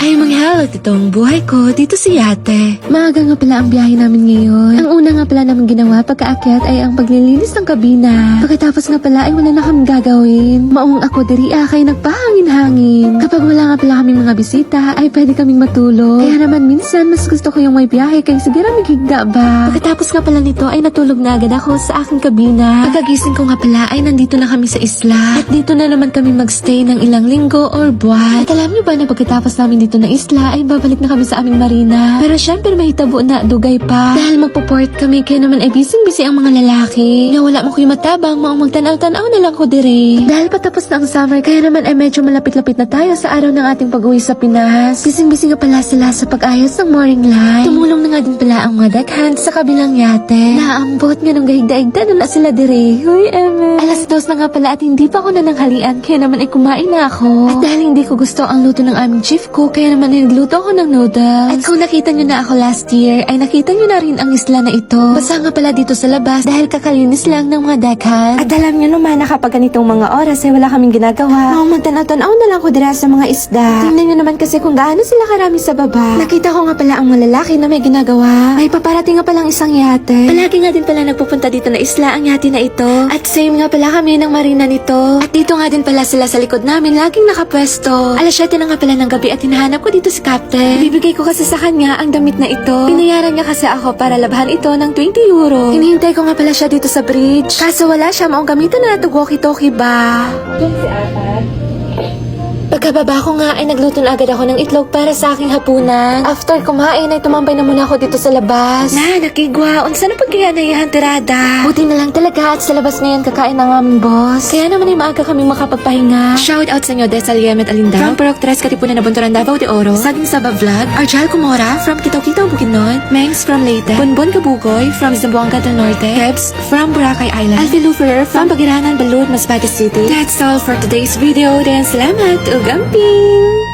Ay manghalat itong buhay ko dito sa yate. Maaga nga pala ang biyahe namin ngayon. Ang una nga pala namin ginawa pagkaakyat ay ang paglilinis ng kabina. Pagkatapos nga pala ay wala na kami gagawin. Maong ako diri kay nagpahangin-hangin. Kapag wala nga pala kaming mga bisita ay pwede kaming matulog. Kaya naman minsan mas gusto ko yung may biyahe kaysa gira migigda ba. Pagkatapos nga pala nito ay natulog na agad ako sa aking kabina. Pagkagising ko nga pala ay nandito na kami sa isla. At dito na naman kami magstay ng ilang linggo or buwan. At alam niyo ba na pagkatapos namin dito na isla ay babalik na kami sa aming marina. Pero syempre may hitabo na dugay pa. Dahil magpo-port kami kaya naman ay busy ang mga lalaki. Nawala mo ko yung matabang, maong magtanaw-tanaw na lang ko dire. Dahil patapos na ang summer kaya naman ay medyo malapit-lapit na tayo sa araw ng ating pag-uwi sa Pinas. Bising-bising nga pala sila sa pag-ayos ng mooring line. Tumulong na nga din pala ang mga deckhand sa kabilang yate. Naambot nga nung gahigda-igda na sila dire. Huy, Eme. Alas 2 na nga pala at hindi pa ako nananghalian kaya naman ay kumain na ako. At dahil hindi ko gusto ang luto ng aming chief ko kaya naman ay nagluto ako ng noodles. At kung nakita nyo na ako last year ay nakita nyo na rin ang isla na ito. Basa nga pala dito sa labas dahil kakalinis lang ng mga deckhand. At alam nyo naman na kapag ganitong mga oras ay wala kaming ginagawa. Mga magtanaw-tanaw na lang ko dira sa mga isda. Tingnan nyo naman kasi kung gaano sila karami sa baba. Nakita ko nga pala ang mga lalaki na may ginagawa. May paparating nga palang isang yate. Palagi nga din pala nagpupunta dito na isla ang yate na ito. At same nga pala kami ng marina nito. At dito nga din pala sila sa likod namin laging nakapwesto. Alas 7 na nga pala ng gabi at hinahanap ko dito si Captain. Bibigay ko kasi sa kanya ang damit na ito. Pinayaran niya kasi ako para labahan ito ng 20 euro. Hinihintay ko nga pala siya dito sa bridge. Kaso wala siya, maong gamitan na natug walkie-talkie ba? Pagkababa ko nga ay nagluto na agad ako ng itlog para sa aking hapunan. After kumain ay tumambay na muna ako dito sa labas. Na, nakigwa. Unsa na pagkaya na iyan tirada? Buti na lang talaga at sa labas ngayon kakain ng aming boss. Kaya naman ay maaga kaming makapagpahinga. Shout out sa inyo, Desal Yemet Alinda. From Purok Tres, Katipunan na Bunturan, Davao de Oro. Saging Saba Vlog. Arjal Kumora from Kitaw-Kitaw, Bukidnon. Mengs from Leyte. Bunbun Kabugoy from Zamboanga del Norte. Kebs from Boracay Island. Alfie Luferer from Pagiranan, Balud, Masbate City. That's all for today's video. Then salamat. Ugamping!